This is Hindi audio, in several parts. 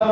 इस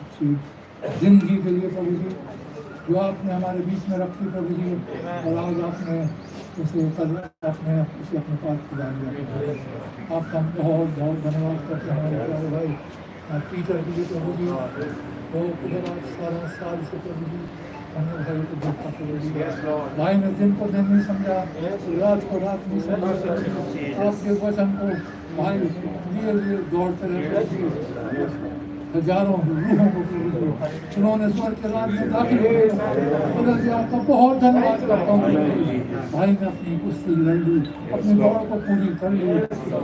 अच्छी जिंदगी के लिए प्रभु जी जो आपने हमारे बीच में रखी प्रभु जी, और आज आपने उसे कल आपने उसे अपने पास खुदा दिया। आपका हम बहुत बहुत धन्यवाद करते हैं हमारे प्यारे भाई टीचर के लिए प्रभु जी। वो खुदा 17 साल से प्रभु जी हमने भाई को देखा प्रभु जी। भाई ने दिन को दिन नहीं समझा, रात को रात नहीं समझा, आपके वचन को भाई लिए दौड़ते रहते हजारों रूहों को उन्होंने स्वर्ग के राज्य में दाखिल किया। आपका बहुत धन्यवाद करता हूँ। भाई ने अपनी कुश्ती लड़ ली, अपनी दौड़ को पूरी कर ली।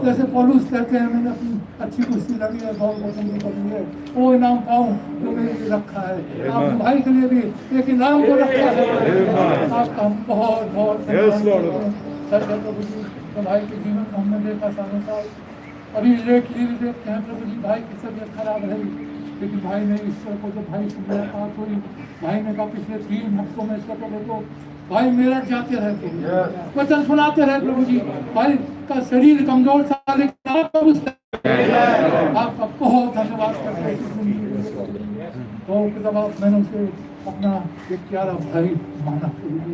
जैसे पौलुस कहते हैं मैंने अपनी अच्छी कुश्ती लड़ी है, दौड़ को पूरी कर ली है, वो इनाम पाऊँ जो मेरे लिए रखा है। आप भाई के लिए भी एक इनाम को रखा है। आपका बहुत बहुत धन्यवाद प्रभु जी। तो भाई के जीवन को हमने देखा सालों साल अभी लेटली भी देखते हैं प्रभु जी। भाई की तबीयत खराब रही, लेकिन भाई ने ईश्वर को जब भाई से मुलाकात हुई, भाई ने कहा पिछले 3 हफ्तों में इसका प्रभु को भाई मेरा जाते रहते वचन सुनाते रहे प्रभु जी। भाई का शरीर कमजोर था, लेकिन आपका धन्यवाद करते हैं। तो खुदावंद मैंने उसे अपना एक प्यारा भाई माना प्रभु जी।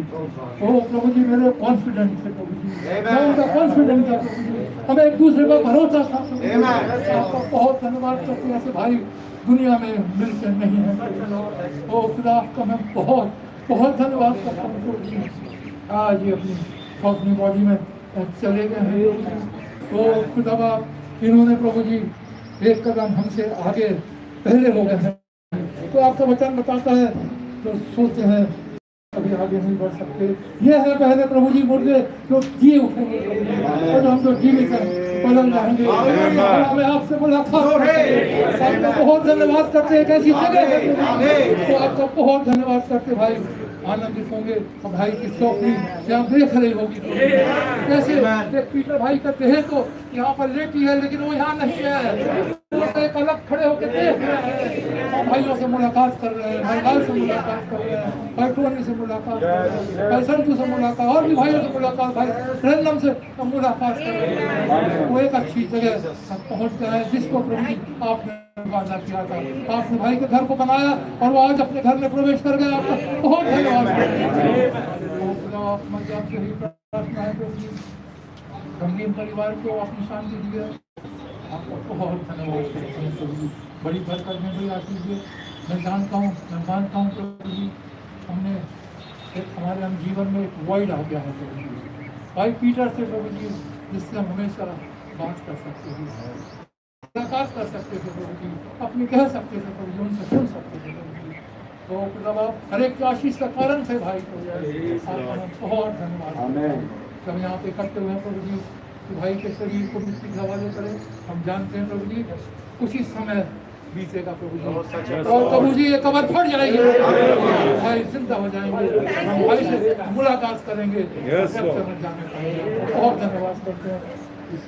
ओ प्रभु जी मेरे कॉन्फिडेंट थे प्रभु जी, मैं उनका कॉन्फिडेंट था प्रभु जी, हमें एक दूसरे का भरोसा था प्रभु जी। आपका बहुत धन्यवाद करते हैं, ऐसे भाई दुनिया में मिलते नहीं है। ओ खुदा आपका मैं बहुत बहुत धन्यवाद करता हूँ प्रभु जी। आज ये अपनी अपनी बॉडी में चले गए हैं। तो खुदावंद इन्होंने प्रभु जी एक कदम हमसे आगे पहले हो गए हैं। तो आपका वचन बताता है तो सोचते हैं अभी आगे नहीं बढ़ सकते। ये है पहले प्रभु जी मुर्दे जो जी उठेंगे और हम जो जीवित हैं बदल जाएंगे। हमें आपसे मुलाकात आपका बहुत धन्यवाद करते हैं। कैसी जगह है तो आपका बहुत धन्यवाद करते भाई आनंदित होंगे। और भाई की चौकड़ी यहाँ देख रही होगी कैसे पीटर भाई का देह तो यहाँ पर लेटी है लेकिन वो यहाँ नहीं है, एक अलग खड़े होकर देख रहे हैं। भाइयों से मुलाकात कर रहे हैं, भाई लाल से मुलाकात कर रहे हैं, भाई टोनी से मुलाकात कर रहे हैं, भाई संतू से मुलाकात, और भी भाइयों से मुलाकात, भाई रैंडम से मुलाकात कर रहे हैं। वो एक अच्छी जगह पहुँच गए हैं जिसको प्रभु जी आपने वादा किया था। आपने भाई के घर को बनाया और वो आज अपने घर में प्रवेश कर गया। आपका बहुत धन्यवाद। गंभीर परिवार को अपनी शांति दी है, आपको बहुत धन्यवाद करते हैं प्रभु जी। बड़ी बरकत में बड़ी आशीष है। मैं मानता हूँ प्रभु जी हमने एक हमारे हम जीवन में एक वॉइड आ गया है प्रभु जी भाई पीटर से प्रभु जी, जिससे हम हमेशा बात कर सकते हैं, मुलाकात कर सकते थे प्रभु जी, अपनी कह सकते थे प्रभु जी, उनसे सुन सकते थे प्रभु जी। तो प्रभु हर एक आशीष का कारण थे भाई को बहुत धन्यवाद। जब यहाँ पे इकट्ठे हुए प्रभु जी कि भाई के शरीर को मृत्यु के हवाले करें, हम जानते हैं प्रभु जी कुछ ही समय बीतेगा प्रभु जी और प्रभु जी ये कब्र फट जाएगी, भाई जिंदा हो जाएंगे, हम भाई से मुलाकात करेंगे, जाने पाएंगे। बहुत धन्यवाद करते हैं इस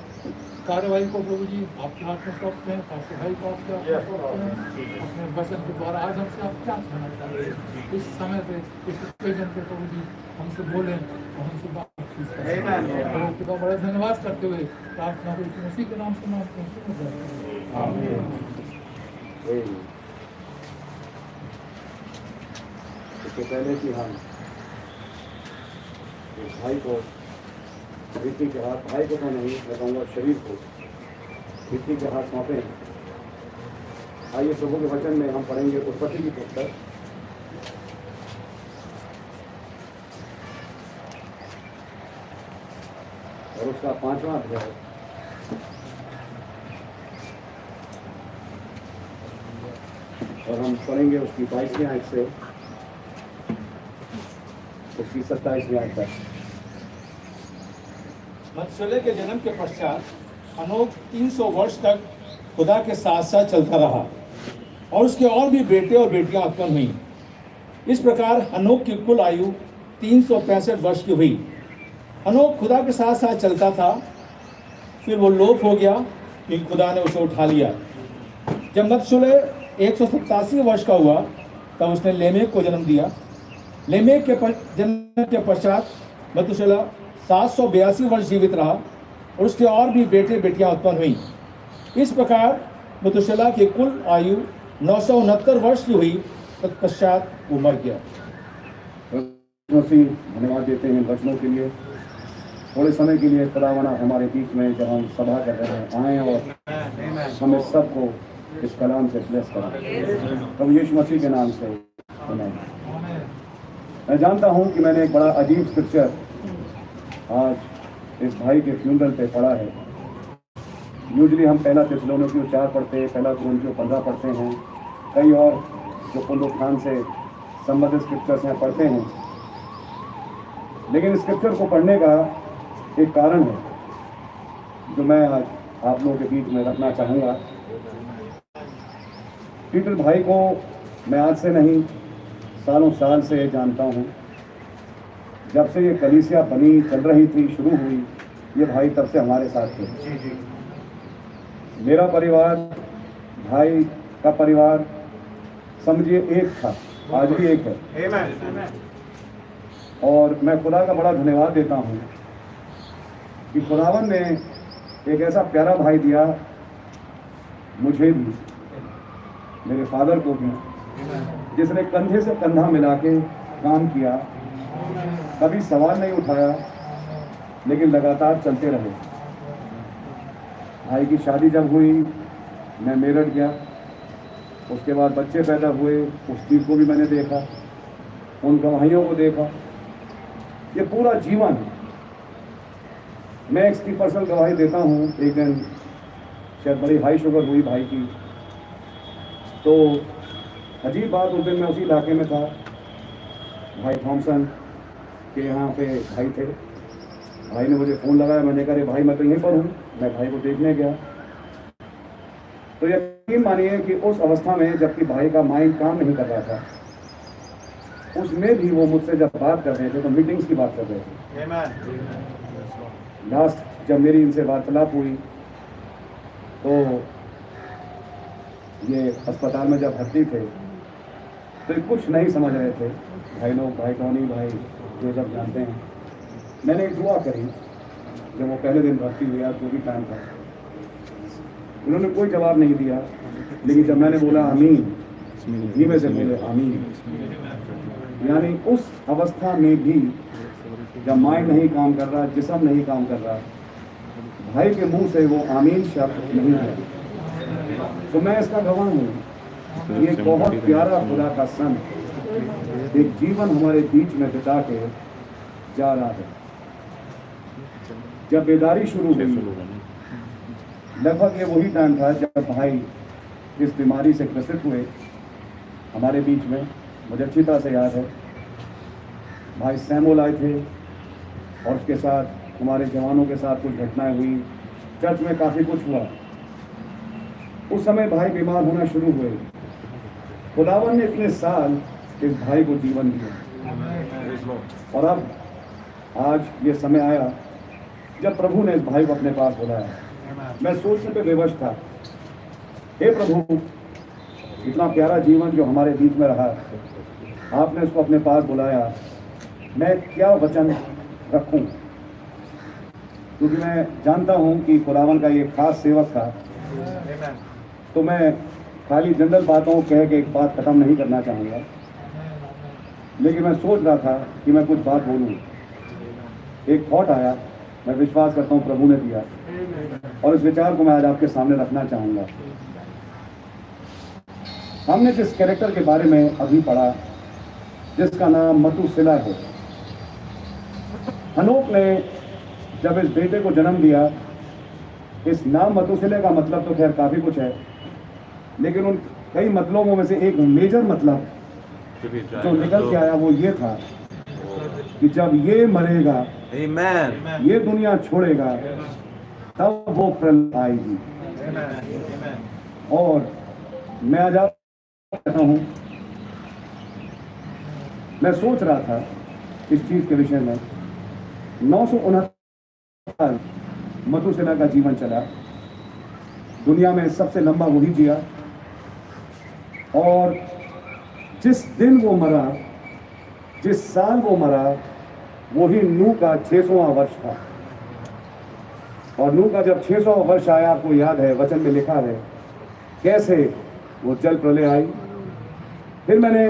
कार्रवाई को प्रभु जी आपके हाथ में सौंपते हैं, आपके भाई को आपके हाथ में सौंपते हैं। अपने वचन के द्वारा आज हमसे आप क्या कहना चाहते हैं इस समय पे, इस ओकेजन पे प्रभु जी हमसे बोलें और हमसे बातचीत करें। बड़ा धन्यवाद करते हुए प्रार्थना को उसी के नाम से मांगते हैं। इससे पहले कि हम इस भाई को मिट्टी के हाथ, भाई को तो नहीं मैं कहूँगा शरीर को मिट्टी के हाथ सौंपें, आइए प्रभु के वचन में हम पढ़ेंगे उत्पत्ति की पुस्तक और उसका 5वां अध्याय और हम पढ़ेंगे उसकी 22वीं आयत से उसकी 27वीं आयत तक। मथुसेलह के जन्म के पश्चात हनोक 300 वर्ष तक खुदा के साथ साथ चलता रहा और उसके और भी बेटे और बेटियां उत्पन्न हुई। इस प्रकार हनोक की कुल आयु 365 वर्ष की हुई। हनोक खुदा के साथ साथ चलता था, फिर वो लोप हो गया कि खुदा ने उसे उठा लिया। जब मथुसेलह 187 वर्ष का हुआ तब उसने लेमेक को जन्म दिया। लेमेक के जन्म के पश्चात मथुसेलह 782 वर्ष जीवित रहा और उसके और भी बेटे बेटियां उत्पन्न हुई। इस प्रकार मथुसेलह की कुल आयु 969 वर्ष की हुई, तत्पश्चात वो मर गया। धन्यवाद देते हैं वचनों के लिए, थोड़े समय के लिए खुदावंद हमारे बीच में जब हम सभा कर रहे हैं आए और हमें सबको इस कलाम से ब्लेस करें प्रभु यीशु मसीह के नाम से। मैं जानता हूं कि मैंने एक बड़ा अजीब स्क्रिप्चर आज इस भाई के फ्यूनरल पे पढ़ा है। यूजुअली हम पहला थिस्सलुनीकियों 4 पढ़ते हैं, पहला कुरिन्थियों 15 पढ़ते हैं, कई और जो पुनरुत्थान से संबंधित स्क्रिप्चर्स हैं पढ़ते हैं, लेकिन स्क्रिप्चर को पढ़ने का एक कारण है जो मैं आज आप लोगों के बीच में रखना चाहूँगा। पीटर भाई को मैं आज से नहीं सालों साल से जानता हूँ। जब से ये कलीसिया बनी चल रही थी, शुरू हुई, ये भाई तब से हमारे साथ थे। मेरा परिवार, भाई का परिवार समझिए एक था, आज भी एक है। और मैं खुदा का बड़ा धन्यवाद देता हूँ कि खुदावन ने एक ऐसा प्यारा भाई दिया मुझे भी, मेरे फादर को भी, जिसने कंधे से कंधा मिला के काम किया, कभी सवाल नहीं उठाया, लेकिन लगातार चलते रहे। भाई की शादी जब हुई, मैं मेरठ गया, उसके बाद बच्चे पैदा हुए, उस चीज़ को भी मैंने देखा, उन गवाहियों को देखा। ये पूरा जीवन मैं 60% गवाही देता हूँ। एक दिन शायद बड़ी हाई शुगर हुई भाई की, तो अजीब बात, उस दिन मैं उसी इलाके में था, भाई थॉमसन के यहाँ पे भाई थे। भाई ने मुझे फ़ोन लगाया, मैंने कहा भाई मैं तो यहीं पर हूँ, मैं भाई को देखने गया। तो यकीन मानिए कि उस अवस्था में, जबकि भाई का माइंड काम नहीं कर रहा था, उसमें भी वो मुझसे जब बात कर रहे थे तो मीटिंग्स की बात कर रहे थे। लास्ट जब मेरी इनसे वार्तालाप हुई तो ये अस्पताल में जब भर्ती थे तो ये कुछ नहीं समझ रहे थे भाई लोग, भाई टॉनी, भाई जो सब जानते हैं। मैंने एक दुआ करी जब वो पहले दिन भर्ती हुआ, जो भी टाइम था, उन्होंने कोई जवाब नहीं दिया, लेकिन जब मैंने बोला आमीन, धीमे से बोले आमीन। यानी उस अवस्था में भी जब माइंड नहीं काम कर रहा, जिस्म नहीं काम कर रहा, भाई के मुंह से वो आमीन शब्द नहीं है। तो मैं इसका गवाह हूँ। ये बहुत प्यारा खुदा का संत एक जीवन हमारे बीच में बिता के जा रहा है। जब बेदारी शुरू हुई, लगभग ये वही टाइम था जब भाई इस बीमारी से ग्रसित हुए हमारे बीच में। मुझे अच्छी तरह से याद है, भाई सैमुअल आए थे और उसके साथ हमारे जवानों के साथ कुछ घटनाएं हुई, चर्च में काफ़ी कुछ हुआ। उस समय भाई बीमार होना शुरू हुए। खुदावन ने इतने साल इस भाई को जीवन दिया, और अब आज ये समय आया जब प्रभु ने इस भाई को अपने पास बुलाया। मैं सोचने पे विवश था, हे प्रभु, इतना प्यारा जीवन जो हमारे बीच में रहा, आपने उसको अपने पास बुलाया, मैं क्या वचन रखूं? क्योंकि मैं जानता हूं कि खुदावन का ये खास सेवक था, तो मैं खाली जनरल बातों को कह के एक बात खत्म नहीं करना चाहूँगा, लेकिन मैं सोच रहा था कि मैं कुछ बात बोलूँ। एक थॉट आया, मैं विश्वास करता हूँ प्रभु ने दिया, और इस विचार को मैं आज आपके सामने रखना चाहूँगा। हमने जिस कैरेक्टर के बारे में अभी पढ़ा, जिसका नाम मतूसिला है, हनोक ने जब इस बेटे को जन्म दिया, इस नाम मतूसिले का मतलब तो खैर काफ़ी कुछ है, लेकिन उन कई मतलबों में से एक मेजर मतलब जो निकल के आया वो ये था कि जब ये मरेगा, ये दुनिया छोड़ेगा, तब वो प्रलय आएगी। और मैं आज कहता हूँ, मैं सोच रहा था इस चीज के विषय में। 969 साल मतूसिला का जीवन चला, दुनिया में सबसे लंबा वही जिया, और जिस दिन वो मरा, जिस साल वो मरा, वही नूह का 600वां वर्ष था। और नूह का जब 600वां वर्ष आया, आपको याद है वचन में लिखा है कैसे वो जल प्रलय आई। फिर मैंने,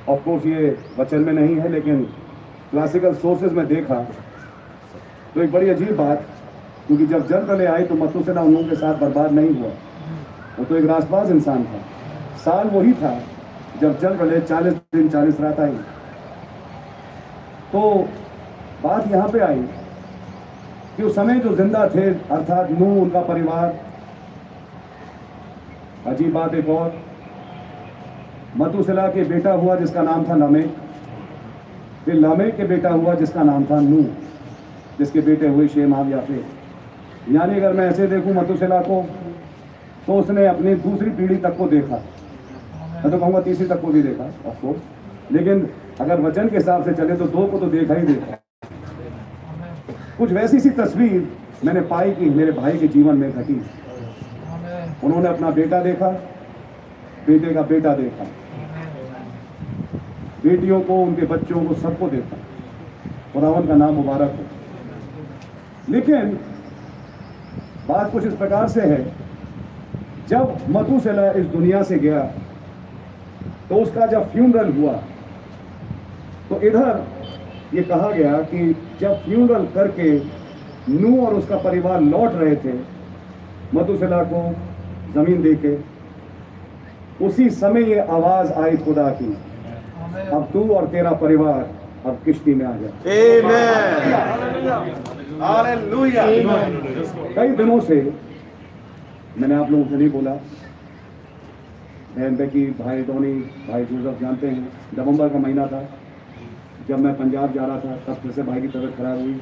ऑफ कोर्स ये वचन में नहीं है, लेकिन क्लासिकल सोर्सेज में देखा तो एक बड़ी अजीब बात, क्योंकि जब जल प्रलय आई तो मतूसिला उन लोगों के साथ बर्बाद नहीं हुआ, वो तो एक रासबाज इंसान था। साल वही था जब जल प्रलय 40 दिन 40 रात आई। तो बात यहाँ पे आई कि उस समय जो जिंदा थे, अर्थात नूह, उनका परिवार, अजीब बात एक और, मतूसिला के बेटा हुआ जिसका नाम था लामेक, फिर लामेक के बेटा हुआ जिसका नाम था नूह, जिसके बेटे हुए शेम, हाम, याफेत। यानी अगर मैं ऐसे देखूं मतूसिला को, तो उसने अपनी दूसरी पीढ़ी तक को देखा, मैं तो कहूँगा तीसरी तक को भी देखा ऑफ कोर्स, लेकिन अगर वचन के हिसाब से चले तो 2 को तो देखा ही देखा। कुछ वैसी सी तस्वीर मैंने पाई कि मेरे भाई के जीवन में घटी। उन्होंने अपना बेटा देखा, बेटे का बेटा देखा, बेटियों को, उनके बच्चों को, सबको देखा। खुदावंद का नाम मुबारक हो। लेकिन बात कुछ इस प्रकार से है जब मतूसेला इस दुनिया से गया तो उसका जब फ्यूनरल हुआ तो इधर ये कहा गया कि जब फ्यूनरल करके नूह और उसका परिवार लौट रहे थे मतूसेला को जमीन देके, उसी समय ये आवाज आई खुदा की, अब तू और तेरा परिवार अब किश्ती में आ जा। कई दिनों से मैंने आप लोगों से नहीं बोला, बहन बेकी, भाई टोनी, भाई जोसेफ जानते हैं, नवंबर का महीना था जब मैं पंजाब जा रहा था, तब फिर से भाई की तबीयत खराब हुई।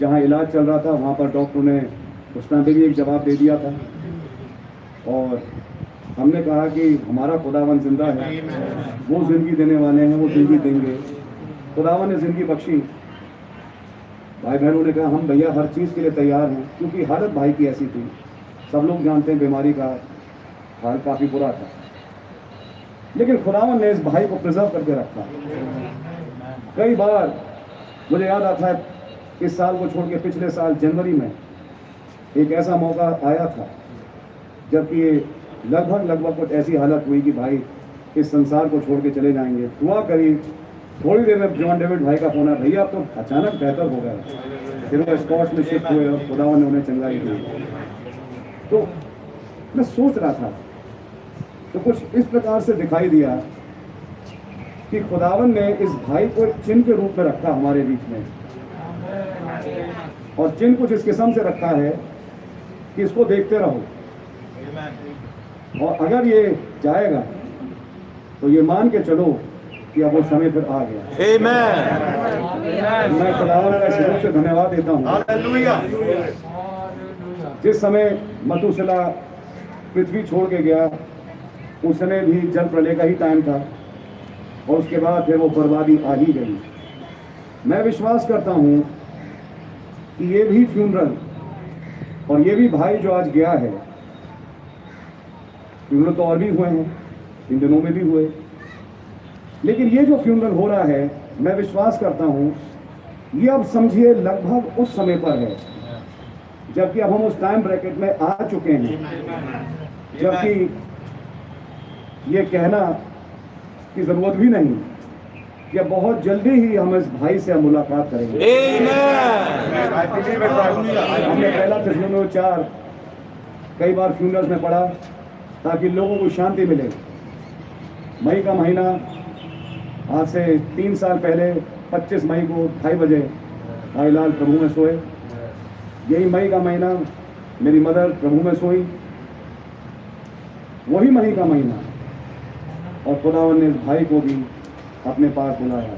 जहाँ इलाज चल रहा था वहाँ पर डॉक्टर ने उस टाइम पे भी एक जवाब दे दिया था और हमने कहा कि हमारा खुदावन जिंदा है, वो जिंदगी देने वाले हैं, वो जिंदगी देंगे। खुदावन ने जिंदगी बख्शी। भाई बहनों ने कहा हम भैया हर चीज़ के लिए तैयार हैं, क्योंकि हालत भाई की ऐसी थी, सब लोग जानते हैं बीमारी का हाल काफ़ी बुरा था, लेकिन खुदावन ने इस भाई को प्रिजर्व करके रखा। कई बार मुझे याद आता है, इस साल को छोड़ के पिछले साल जनवरी में एक ऐसा मौका आया था जबकि ये लगभग कुछ ऐसी हालत हुई कि भाई इस संसार को छोड़ के चले जाएंगे। दुआ करी, थोड़ी देर में जॉन डेविड भाई का फोन आया, भैया अब तो अचानक बेहतर हो गया। फिर वो स्कॉट्स में शिफ्ट हुए और खुदावन ने उन्हें चंगाई दी। तो मैं सोच रहा था तो कुछ इस प्रकार से दिखाई दिया कि खुदावन ने इस भाई को एक चिन्ह के रूप में रखा हमारे बीच में, और चिन्ह कुछ इस किस्म से रखा है कि इसको देखते रहो, और अगर ये जाएगा तो ये मान के चलो कि अब वो समय फिर आ गया। मैं खुदावन का इस रूप से धन्यवाद देता हूँ। जिस समय मतूसेला पृथ्वी छोड़ के गया उस समय भी जल प्रलय का ही टाइम था, और उसके बाद फिर वो बर्बादी आ ही गई। मैं विश्वास करता हूँ कि ये भी फ्यूनरल और ये भी भाई जो आज गया है, फ्यूनरल तो और भी हुए हैं, इन दिनों में भी हुए, लेकिन ये जो फ्यूनरल हो रहा है, मैं विश्वास करता हूँ ये अब समझिए लगभग उस समय पर है, जबकि अब हम उस टाइम ब्रैकेट में आ चुके हैं, जबकि ये कहना की जरूरत भी नहीं कि बहुत जल्दी ही हम इस भाई से मुलाकात करेंगे। हमने पहला थिस्सलुनीकियों 4 कई बार फ्यूनरल्स में पढ़ा ताकि लोगों को शांति मिले। मई का महीना, आज से 3 साल पहले 25 मई को 2:30 बजे भाई लाल प्रभु में सोए। यही मई का महीना मेरी मदर प्रभु में सोई, वही मई का महीना, और खुदावन ने इस भाई को भी अपने पास बुलाया।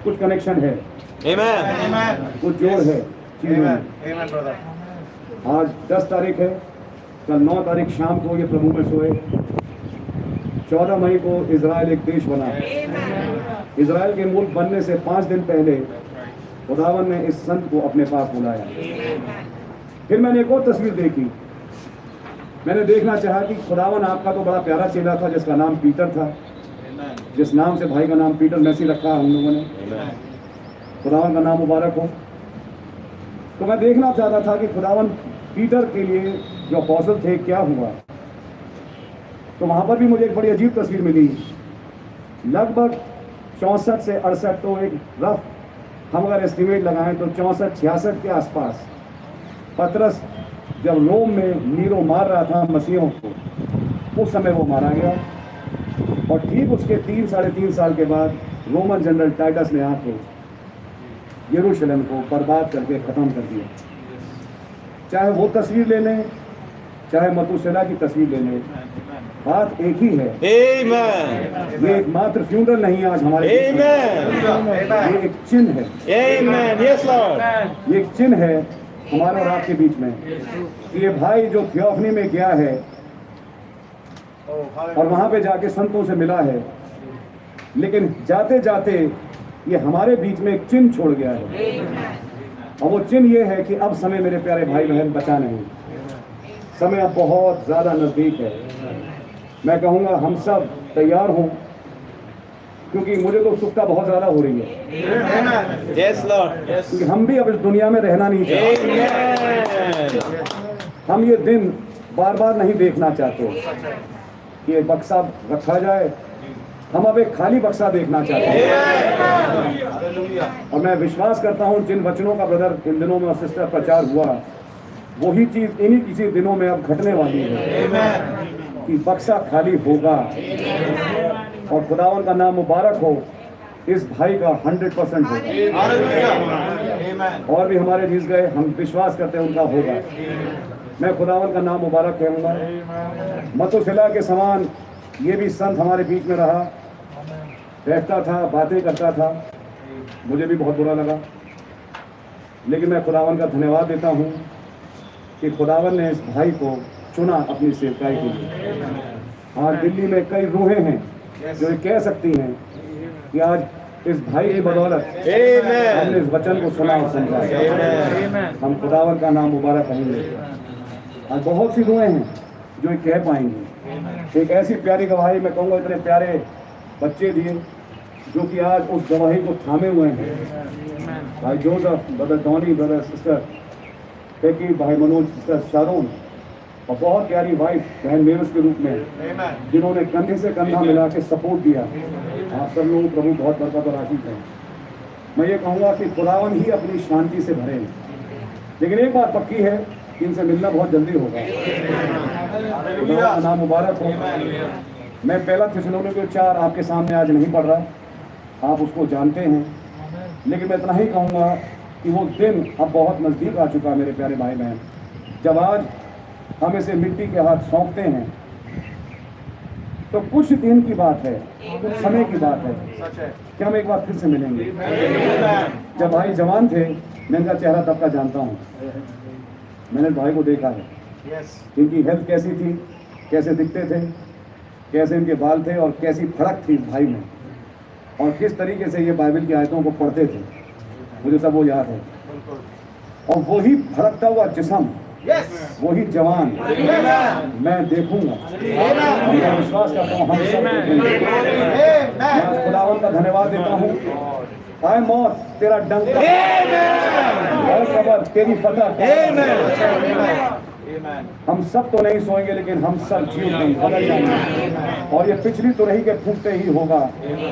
कुछ कनेक्शन है, कुछ जोड़ है चीजों में। आज 10 तारीख है, कल 9 तारीख शाम को ये प्रभु में सोए। 14 मई को इजराइल एक देश बना। इजराइल के मुल्क बनने से 5 दिन पहले खुदावन ने इस संत को अपने पास बुलाया। फिर मैंने एक और तस्वीर देखी। मैंने देखना चाहा कि खुदावन आपका तो बड़ा प्यारा चेला था जिसका नाम पीटर था, जिस नाम से भाई का नाम पीटर मैसी रखा हम लोगों ने, खुदावन का नाम मुबारक हो। तो मैं देखना चाहता था कि खुदावन पीटर के लिए जो अपोस्टल थे क्या हुआ। तो वहाँ पर भी मुझे एक बड़ी अजीब तस्वीर मिली। लगभग 64 से 68, तो एक रफ हम अगर एस्टिमेट लगाएं तो 64-66 के आसपास पतरस जब रोम में नीरो मार रहा था मसीहों को, उस समय वो मारा गया, और ठीक उसके 3-3.5 साल के बाद रोमन जनरल टाइटस ने आके यरूशलेम को बर्बाद करके ख़त्म कर दिया। चाहे वो तस्वीर ले लें, चाहे मतूसेला की तस्वीर ले लें, बात एक ही है। ये एक मात्र फ्यूनरल नहीं आज हमारे, ये एक चिन्ह है। ये एक चिन्ह है हमारे और आपके बीच में। ये भाई जो थियोफनी में गया है और वहां पे जाके संतों से मिला है, लेकिन जाते जाते ये हमारे बीच में एक चिन्ह छोड़ गया है, और वो चिन्ह ये है कि अब समय मेरे प्यारे भाई बहन बचा नहीं, समय अब बहुत ज्यादा नजदीक है। मैं कहूँगा हम सब तैयार हों, क्योंकि मुझे तो उत्सुकता बहुत ज्यादा हो रही है। Yes, Lord. Yes. क्योंकि हम भी अब इस दुनिया में रहना नहीं चाहते। हम ये दिन बार बार नहीं देखना चाहते कि एक बक्सा रखा जाए, हम अब एक खाली बक्सा देखना चाहते हैं। और मैं विश्वास करता हूं जिन वचनों का ब्रदर इन दिनों में और सिस्टर प्रचार हुआ, वही चीज इन्हीं किसी दिनों में अब घटने वाली है कि बक्सा खाली होगा। और खुदावन का नाम मुबारक हो, इस भाई का 100% होगा। और भी हमारे जिस गए हम विश्वास करते हैं उनका होगा। मैं खुदावन का नाम मुबारक कहूँगा। मतुशिला के समान ये भी संत हमारे बीच में रहा, बैठता था, बातें करता था, मुझे भी बहुत बुरा लगा। लेकिन मैं खुदावन का धन्यवाद देता हूँ कि खुदावन ने इस भाई को चुना अपनी सेवकाई के लिए। आज दिल्ली में कई रूहें हैं जो ये कह सकती हैं कि आज इस भाई की बदौलत हमने इस वचन को सुना और समझा। हम खुदावन का नाम मुबारक कहेंगे। आज बहुत सी रूहें हैं जो ये कह पाएंगी। एक ऐसी प्यारी गवाही मैं कहूँगा, इतने प्यारे बच्चे दिए जो कि आज उस गवाही को थामे हुए हैं। भाई Joseph, brother Donny, brother sister पेकी, भाई मनोज, सिस्टर शारोन, और बहुत प्यारी वाइफ बहन मेवस के रूप में, जिन्होंने कंधे से कंधा मिला के सपोर्ट दिया। आप सब लोग प्रभु बहुत बरकत और आशीष है। मैं ये कहूँगा कि खुदावन ही अपनी शांति से भरे। लेकिन एक बात पक्की है कि इनसे मिलना बहुत जल्दी होगा। खुदा का नाम मुबारक हो। मैं पहला थिस्सलुनीके 4 आपके सामने आज नहीं पढ़ रहा, आप उसको जानते हैं। लेकिन मैं इतना ही कहूँगा कि वो दिन अब बहुत नज़दीक आ चुका मेरे प्यारे भाई बहन, जब आज हम इसे मिट्टी के हाथ सौंपते हैं। तो कुछ दिन की बात है, कुछ समय की बात है कि हम एक बार फिर से मिलेंगे। जब भाई जवान थे, मैं इनका चेहरा तब का जानता हूँ। मैंने भाई को देखा है, इनकी हेल्थ कैसी थी, कैसे दिखते थे, कैसे इनके बाल थे और कैसी फड़क थी इस भाई में, और किस तरीके से ये बाइबल की आयतों को पढ़ते थे, मुझे सब वो याद है। और वही फड़कता हुआ जिस्म, वही जवान मैं देखूंगा। मैं विश्वास करता हूँ हम सब देखेंगे। मैं खुदावन का धन्यवाद देता हूँ। आए मौत तेरा डंका, खबर तेरी फतह। हम सब तो नहीं सोएंगे, लेकिन हम सब जीव नहीं बदल जाएंगे। और ये पिछली तो रही के फूंकते ही होगा।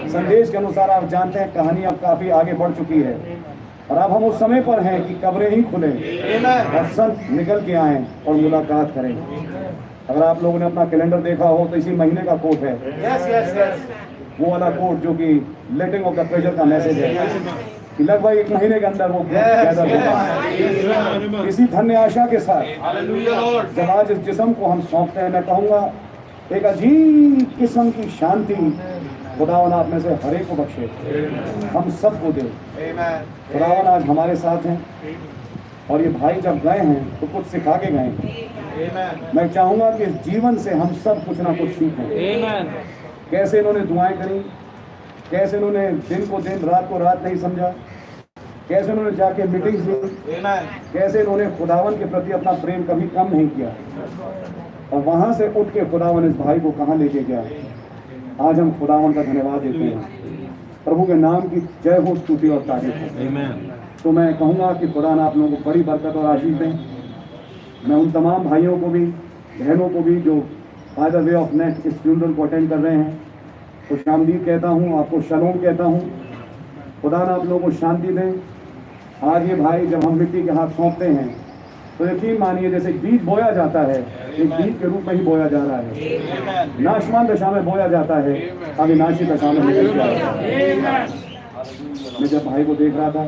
संदेश के अनुसार आप जानते हैं कहानी अब काफी आगे बढ़ चुकी है, और अब हम उस समय पर हैं कि कब्रें ही खुले और संत निकल के आए और मुलाकात करें। अगर आप लोगों ने अपना कैलेंडर देखा हो तो इसी महीने का कोट है, वो वाला कोट जो कि लेटिंग ऑफ द प्रेशर का मैसेज है कि लगभग 1 महीने के अंदर वो गैदर होगा। इसी धन्य आशा के साथ जब आज इस जिस्म को हम सौंपते हैं, मैं कहूँगा एक अजीब किस्म की शांति खुदावन आप में से हर एक को बख्शे, हम सबको दे। खुदावन आज हमारे साथ हैं, और ये भाई जब गए हैं तो कुछ सिखा के गए। मैं चाहूँगा कि इस जीवन से हम सब कुछ ना कुछ सीखें। कैसे इन्होंने दुआएं करी, कैसे इन्होंने दिन को दिन, रात को रात नहीं समझा, कैसे उन्होंने जाके मीटिंग्स ली, कैसे इन्होंने खुदावन के प्रति अपना प्रेम कभी कम नहीं किया, और वहाँ से उठ के खुदावन इस भाई को कहाँ लेके गया। आज हम खुदावन का धन्यवाद देते हैं। प्रभु के नाम की जय हो, स्तुति और तारीफ हो। तो मैं कहूँगा कि खुदा ने आप लोगों को बड़ी बरकत और आशीष दें। मैं उन तमाम भाइयों को भी, बहनों को भी जो by the way of net इस फ्यूनरल को अटेंड कर रहे हैं, खुश आमदीद कहता हूँ, आपको शलोम कहता हूँ। खुदा ने आप लोगों को शांति दें। आज ये भाई जब हम मिट्टी के हाथ सौंपते हैं तो यकीन मानिए जैसे बीज बोया जाता है, एक बीज के रूप में ही बोया जा रहा है। नाशवान दशा में बोया जाता है, अविनाशी दशा में निकल जाता है। मैं जब भाई को देख रहा था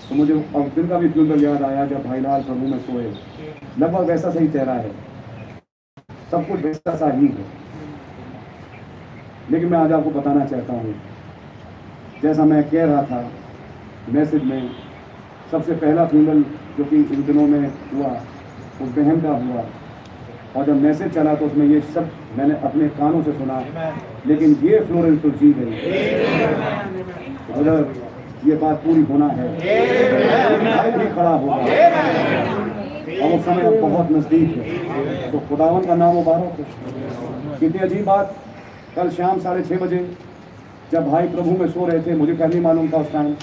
तो मुझे उस दिन का भी फ्यूनरल याद आया जब भाई लाल प्रभु में सोए। लगभग वैसा सही चेहरा है, सब कुछ वैसा सा ही है। लेकिन मैं आज आपको बताना चाहता हूँ, जैसा मैं कह रहा था मैसेज में, सबसे पहला फ्यूनरल जो कि इन दिनों में हुआ उस बहन का हुआ, और जब मैसेज चला तो उसमें ये सब मैंने अपने कानों से सुना। लेकिन ये फ्लोरेंस तो जी गई। अगर ये बात पूरी होना है, भाई भी खड़ा होगा, और वो समय अब बहुत नज़दीक है। तो खुदावन का नाम मुबारक हो। कितनी अजीब बात, कल शाम 6:30 बजे जब भाई प्रभु में सो रहे थे, मुझे क्या नहीं मालूम था उस टाइम,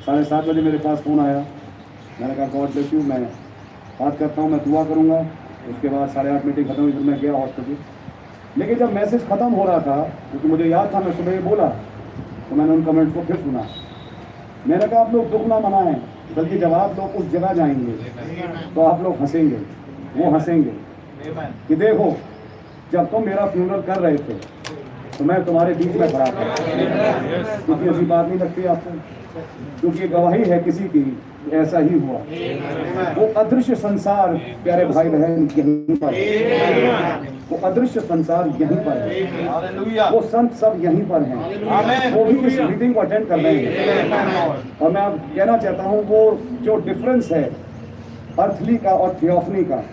7:30 बजे मेरे पास फ़ोन आया। मैंने कहा गॉड ब्लेस यू, मैं बात करता हूँ, मैं दुआ करूँगा। उसके बाद 8:30 मीटिंग खत्म हुई, फिर मैं गया हॉस्पिटल। लेकिन जब मैसेज खत्म हो रहा था, क्योंकि मुझे याद था मैं सुबह ये बोला, तो मैंने उन कमेंट्स को फिर सुना। मैंने कहा आप लोग दुख ना मनाएं, बल्कि जब आप लोग उस जगह जाएंगे तो आप लोग हंसेंगे, वो हंसेंगे कि देखो जब तुम मेरा फ्यूनरल कर रहे थे तो मैं तुम्हारे बीच में खड़ा था। क्योंकि ऐसी बात नहीं लगती आपको, क्योंकि गवाही है किसी की, ऐसा ही हुआ। वो अदृश्य संसार प्यारे भाई बहन यहीं पर है, वो अदृश्य संसार यहीं पर है, वो संत सब यहीं पर हैं, वो भी इस मीटिंग को अटेंड कर रहे हैं। और मैं अब कहना चाहता हूँ वो जो डिफरेंस है अर्थली का और थियोफनी का,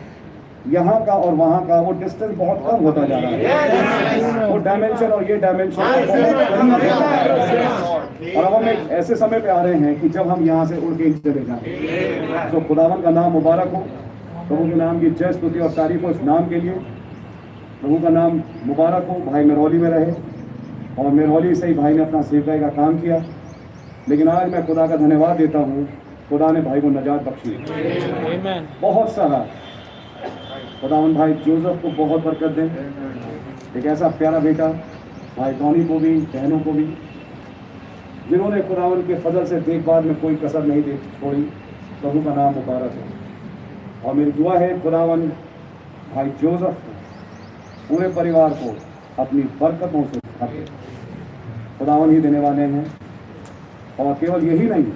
यहाँ का और वहाँ का, वो डिस्टेंस बहुत कम होता जा रहा है। वो डायमेंशन और ये डायमेंशन और अब हम एक ऐसे समय पे आ रहे हैं कि जब हम यहाँ से उड़ के चले जाएं। तो खुदावन का नाम मुबारक हो, प्रभु के नाम की जय स्तुति और तारीफ हो इस नाम के लिए। प्रभु का नाम मुबारक हो। भाई मेरौली में रहे और मेरौली से ही भाई ने अपना सेवकाई का काम किया, लेकिन आज मैं खुदा का धन्यवाद देता हूँ, खुदा ने भाई को नजात बख्शी बहुत सारा। खुदावन भाई जोसेफ को बहुत बरकत दें, एक ऐसा प्यारा बेटा, भाई टॉनी को भी, बहनों को भी, जिन्होंने खुदावन के फजल से देखभाल में कोई कसर नहीं दे छोड़ी। प्रभु का नाम मुबारक है। और मेरी दुआ है खुदावन भाई जोसेफ को, पूरे परिवार को अपनी बरकतों से भरे। खुदावन ही देने वाले हैं। और केवल यही नहीं,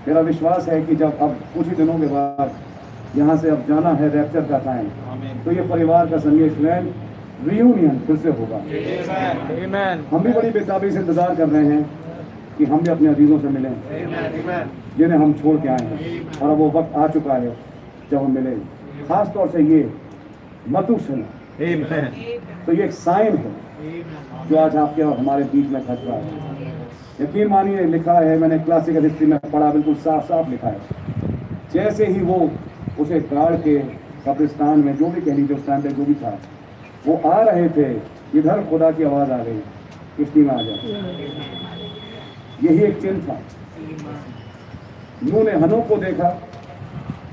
मेरा विश्वास है कि जब अब कुछ ही दिनों के बाद यहाँ से अब जाना है रैप्चर का टाइम, तो ये परिवार का संगीत रियूनियन फिर से होगा। हम भी बड़ी बेताबी से इंतजार कर रहे हैं कि हम भी अपने अजीजों से मिलें जिन्हें हम छोड़ के आए हैं, और अब वो वक्त आ चुका है जब हम मिलें। खास तौर से ये मतुसेला, तो ये एक साइन है जो आज आपके और हमारे बीच में खट रहा है। यकीन मानिए, लिखा है, मैंने क्लासिकल हिस्ट्री में पढ़ा, बिल्कुल साफ साफ लिखा है, जैसे ही वो उसे गाड़ के कब्रिस्तान में, जो भी कह लीजिए उस टाइम पे जो भी था, वो आ रहे थे, इधर खुदा की आवाज़ आ गई, किश्ती में आ जाए। यही एक चिन्ह था। नूह ने हनोक को देखा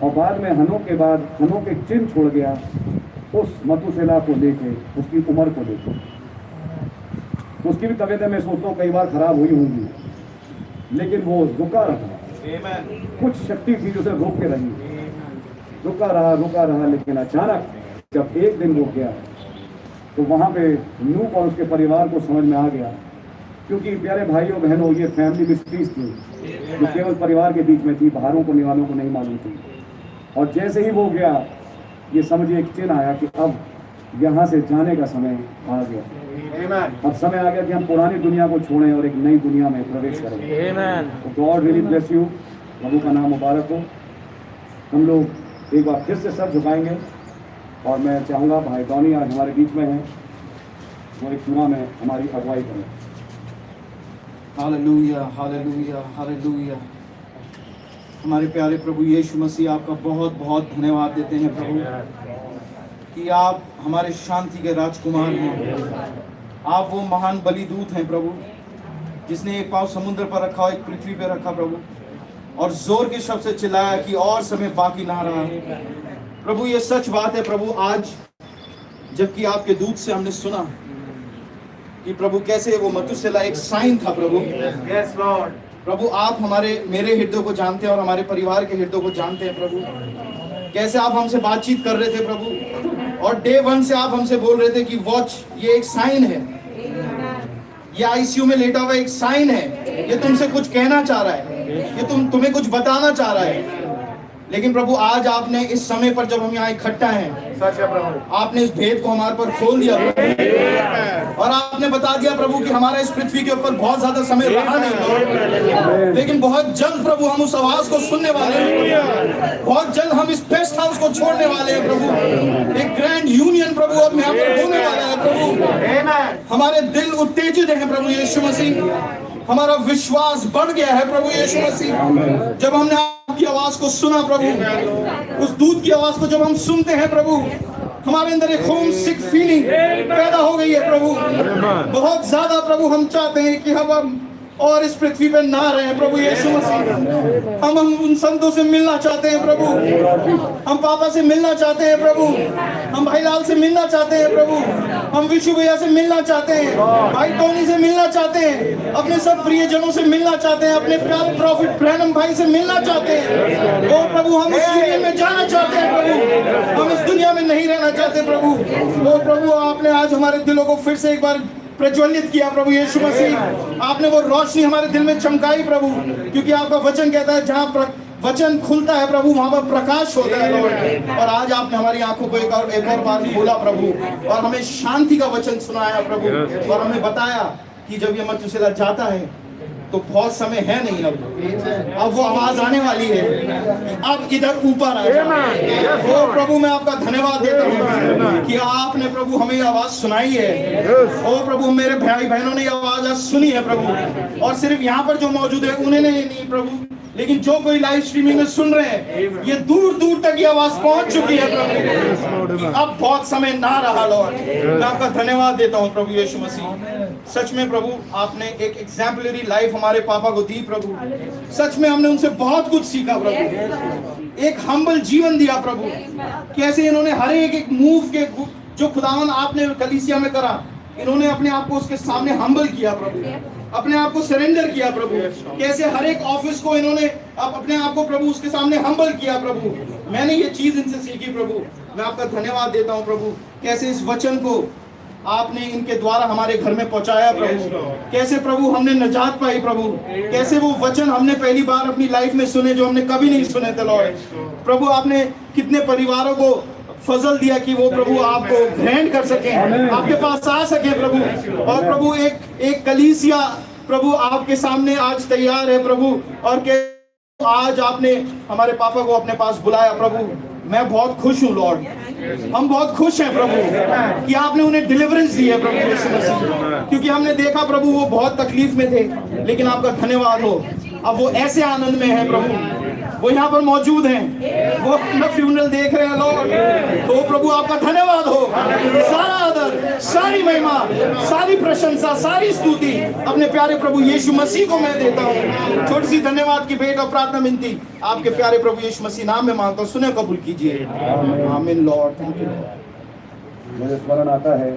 और बाद में हनोक के बाद हनोक एक चिन्ह छोड़ गया उस मतुसेला को लेके, उसकी उम्र को लेके। उसकी भी तबीयतें मैं सोचता हूँ कई बार खराब हुई होंगी, लेकिन वो रुका रहा। कुछ शक्ति थी जो उसे रोक के रही, रुका रहा। लेकिन अचानक जब एक दिन वो गया तो वहाँ पे नूह और उसके परिवार को समझ में आ गया, क्योंकि प्यारे भाइयों बहनों, ये फैमिली मिस्ट्रीज थी जो केवल परिवार के बीच में थी, बाहरों को निवालों को नहीं मालूम थी। और जैसे ही वो गया, ये समझिए एक चिन्ह आया कि अब यहाँ से जाने का समय आ गया। अब समय आ गया कि हम पुरानी दुनिया को छोड़ें और एक नई दुनिया में प्रवेश करें। तो गॉड रियली ब्लेस यू। प्रभु का नाम मुबारक हो। हम लोग एक बार फिर से सर झुकाएंगे और मैं चाहूँगा भाई टॉनी आज हमारे बीच में हैं, वो एक दुआ में हमारी अगुवाई करें। Hallelujah, hallelujah, hallelujah. हमारे प्यारे प्रभु यीशु मसीह, आपका बहुत बहुत धन्यवाद देते हैं प्रभु कि आप हमारे शांति के राजकुमार हैं। आप वो महान बलिदूत हैं प्रभु, जिसने एक पाँव समुद्र पर रखा और एक पृथ्वी पर रखा प्रभु, और जोर के शब्द से चिल्लाया कि और समय बाकी ना रहा। प्रभु ये सच बात है प्रभु, आज जबकि आपके दूत से हमने सुना कि प्रभु कैसे वो मतुसेला एक साइन था प्रभु। Yes Lord. प्रभु आप मेरे हृदय को जानते हैं और हमारे परिवार के हृदय को जानते हैं प्रभु। कैसे आप हमसे बातचीत कर रहे थे प्रभु, और डे 1 से आप हमसे बोल रहे थे कि वॉच, ये एक साइन है, ये आईसीयू में लेटा हुआ एक साइन है, ये तुमसे कुछ कहना चाह रहा है, ये तुम्हें कुछ बताना चाह रहा है। लेकिन प्रभु आज आपने इस समय पर जब हम यहाँ इकट्ठा हैं, आपने इस भेद को हमारे पर खोल दिया और आपने बता दिया प्रभु कि हमारा इस पृथ्वी के ऊपर बहुत ज्यादा समय रहा नहीं, लेकिन बहुत जल्द प्रभु हम उस आवाज को सुनने वाले हैं। बहुत जल्द हम इस पेस्ट हाउस को छोड़ने वाले हैं प्रभु। एक ग्रैंड यूनियन प्रभु अब यहाँ पर होने वाला है प्रभु। हमारे दिल उत्तेजित है प्रभु यीशु मसीह, हमारा विश्वास बढ़ गया है प्रभु यीशु मसीह। जब हमने आपकी आवाज को सुना प्रभु, उस दूत की आवाज को जब हम सुनते हैं प्रभु, हमारे अंदर एक होम सिक फीलिंग पैदा हो गई है प्रभु। बहुत ज्यादा प्रभु हम चाहते हैं कि हम और इस पृथ्वी पे ना रहे प्रभु यीशु मसीह। हम उन संतों से मिलना चाहते हैं प्रभु, हम पापा से मिलना चाहते हैं प्रभु, हम भाई लाल से मिलना चाहते हैं प्रभु, हम विशु भैया से मिलना चाहते हैं, भाई टोनी से मिलना चाहते हैं, अपने सब प्रियजनों से मिलना चाहते हैं, अपने प्यारे प्रॉफिट ब्रैनम भाई से मिलना चाहते हैं। ओ प्रभु हम इस यूनियन में जाना चाहते हैं प्रभु, हम इस दुनिया में नहीं रहना चाहते प्रभु। ओ प्रभु आपने आज हमारे दिलों को फिर से एक बार प्रज्वलित किया प्रभु यीशु मसीह, आपने वो रोशनी हमारे दिल में चमकाई प्रभु, क्योंकि आपका वचन कहता है जहाँ वचन खुलता है प्रभु वहां पर प्रकाश होता है लॉर्ड। और आज आपने हमारी आंखों को एक और बार खोला प्रभु, और हमें शांति का वचन सुनाया प्रभु, और हमें बताया कि जब ये मथुसेलह जाता है तो बहुत समय है नहीं, अब वो आवाज आने वाली है कि अब इधर ऊपर आ जाओ। वो प्रभु मैं आपका धन्यवाद देता हूँ कि आपने प्रभु हमें आवाज सुनाई है। ओ प्रभु मेरे भाई बहनों ने आवाज आज सुनी है प्रभु, और सिर्फ यहाँ पर जो मौजूद है उन्हें नहीं प्रभु, लेकिन जो कोई लाइव स्ट्रीमिंग में सुन रहे हैं ये दूर दूर तक ये आवाज पहुंच चुकी है प्रभु, अब बहुत समय ना रहा लॉर्ड। मैं आपका धन्यवाद देता हूं प्रभु यीशु मसीह। सच में प्रभु आपने एक एग्जाम्पलरी लाइफ हमारे पापा को दी प्रभु, सच में हमने उनसे बहुत कुछ सीखा प्रभु, एक हम्बल जीवन दिया प्रभु, कैसे इन्होंने हर एक मूव के जो खुदावन आपने कलीसिया में करा, इन्होंने अपने आप को उसके सामने हम्बल किया प्रभु, अपने आप को सरेंडर किया प्रभु, कैसे हर एक ऑफिस को इन्होंने अपने आप को प्रभु उसके सामने हम्बल किया प्रभु। मैंने ये चीज इनसे सीखी प्रभु, मैं आपका धन्यवाद देता हूँ प्रभु, कैसे इस वचन को आपने इनके द्वारा हमारे घर में पहुंचाया प्रभु, कैसे प्रभु हमने निजात पाई प्रभु, कैसे वो वचन हमने पहली बार अपनी लाइफ में सुने जो हमने कभी नहीं सुने थे लॉर्ड। प्रभु आपने कितने परिवारों को फजल दिया कि वो प्रभु आपको ग्रहण कर सके, आपके पास आ सके प्रभु, और प्रभु एक कलीसिया प्रभु आपके सामने आज तैयार है प्रभु, और के आज आपने हमारे पापा को अपने पास बुलाया प्रभु। मैं बहुत खुश हूँ लॉर्ड, हम बहुत खुश हैं प्रभु कि आपने उन्हें डिलीवरेंस दी है प्रभु यीशु मसीह, क्योंकि हमने देखा प्रभु वो बहुत तकलीफ में थे, लेकिन आपका धन्यवाद हो अब वो ऐसे आनंद में है प्रभु, वो यहाँ पर मौजूद हैं, वो अपना फ्यूनरल देख रहे हैं लॉर्ड। तो प्रभु आपका धन्यवाद हो, सारा आदर, सारी महिमा, सारी प्रशंसा, सारी स्तुति अपने प्यारे प्रभु यीशु मसीह को मैं देता हूँ। छोटी सी धन्यवाद की भेंट और प्रार्थना विनती आपके प्यारे प्रभु यीशु मसीह नाम में मांगता हूँ, सुने कबूल कीजिए। आमीन लॉर्ड, थैंक यू। मुझे स्मरण आता है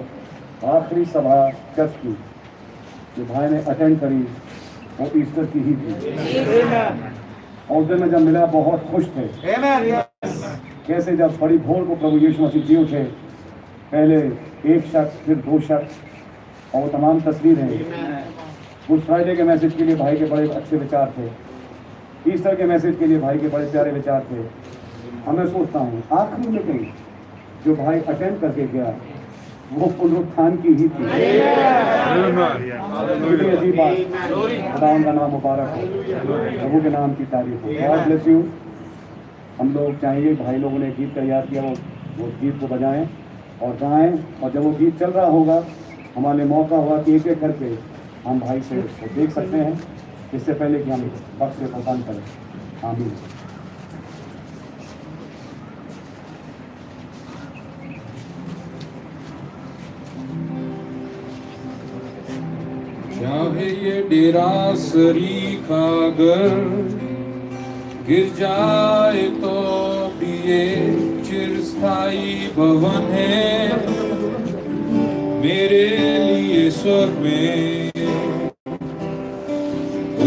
आखिरी सभा चर्च की जो भाई ने अटेंड करी वो ईस्टर की ही थी, और उस दिन में जब मिला बहुत खुश थे। कैसे जब बड़ी भोर को प्रभु यीशु मसीह जी उठे, पहले एक शख्स फिर दो शख्स, और वो तमाम तस्वीरें गुड फ्राइडे के मैसेज के लिए भाई के बड़े अच्छे विचार थे, ईस्टर के मैसेज के लिए भाई के बड़े प्यारे विचार थे। हमें सोचता हूँ आखिरी में कहीं जो भाई अटेंड करके गया वो पुनरुत्थान की ही थी। अजीब बात, खुदावंद का नाम मुबारक हो, प्रभु के नाम की तारीफ हो। God bless you. हम लोग चाहिए भाई लोगों ने गीत तैयार किया, वो गीत को बजाएं और गाएं, और जब वो गीत चल रहा होगा हमारे मौका हुआ कि एक एक करके हम भाई से देख सकते हैं, इससे पहले कि हम वक्त से प्रदान करें। आमीन। चाहे ये डेरा सरीखा घर गिर जाए तो भी ये चिरस्थायी भवन है मेरे लिए स्वर्ग में।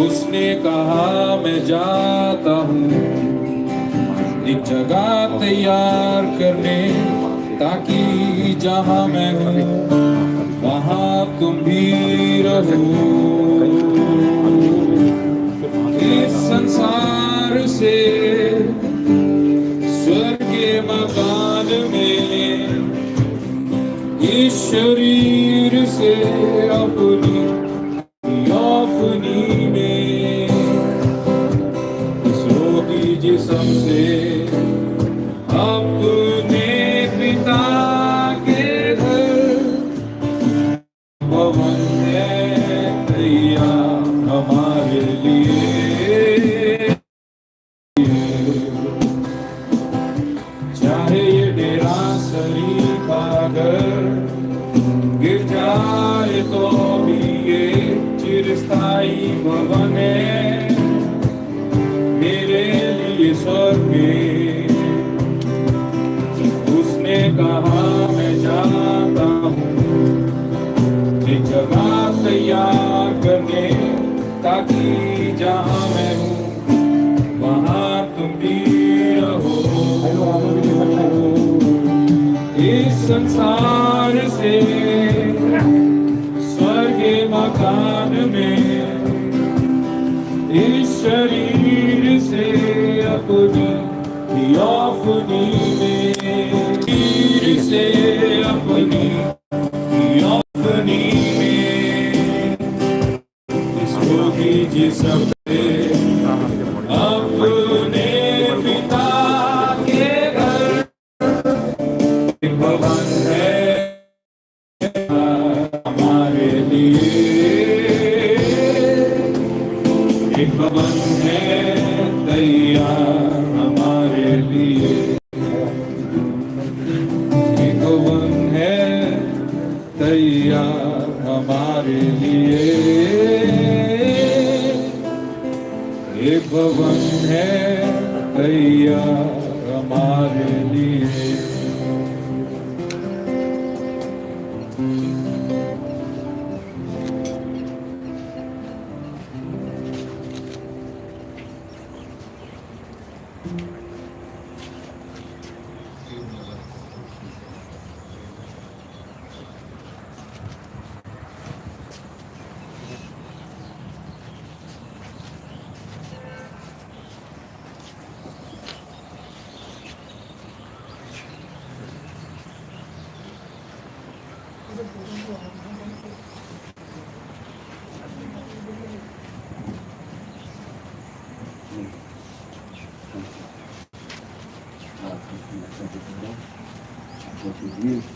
उसने कहा मैं जाता हूँ एक जगह तैयार करने, ताकि जहाँ मैं हूँ वहाँ तुम भी रहो। इस संसार से स्वर्गीय मकान में, इस शरीर से अपनी में, इस रोगी जिस्म से अपने पिता के घर भवन है तैयार हमारे लिए। चाहे ये डेरा सरीखा घर गिर जाए तो भी ये चिरस्थायी भवन है मेरे लिए स्वर्ग में। उसने कहा मैं जाता हूँ एक जगह तैयार करने, ताकि जहाँ मैं हूँ वहाँ तुम भी रहो। इस संसार से स्वर्ग मकान में, इस शरीर से अपनी थियोफनी में, शरीर से अपनी थियोफनी में, इसको कीजिए सबसे अपने पिता के घर। एक भवन है हमारे लिए, एक भवन है तैयार हमारे लिए, एक भवन है तैयार हमारे लिए, एक भवन है तैयार हमारे लिए।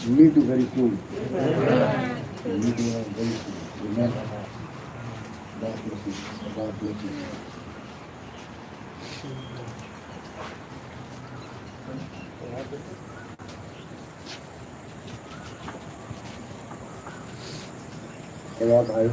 You need to very soon. You need to very soon. Remember. God bless you. God bless you. क्या भाई?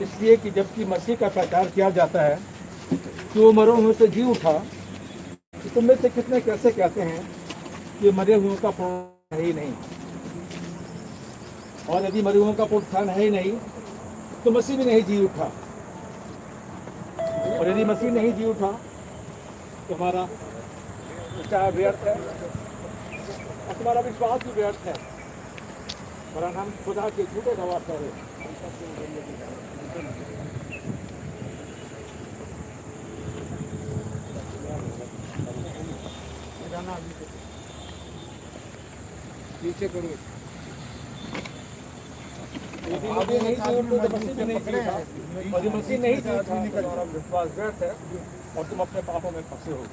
इसलिए कि जबकि मसीह का प्रचार किया जाता है कि वो मरे हुए से जी उठा, तो तुम में से कितने कैसे कहते हैं कि मरे हुओं का पुनरुत्थान है ही नहीं, और यदि मरे हुओं का पुनरुत्थान है ही नहीं तो मसीह भी नहीं जी उठा, और यदि मसीह नहीं जी उठा तो हमारा प्रचार व्यर्थ है और तुम्हारा विश्वास भी व्यर्थ है, और हम खुदा के झूठे गवाह ठहरे। पीछे करो। आगे नहीं थी तो मसीह भी नहीं था, और ये मसीह नहीं था तुम्हारा विश्वास व्यर्थ है और तुम अपने पापों में फंसे हो।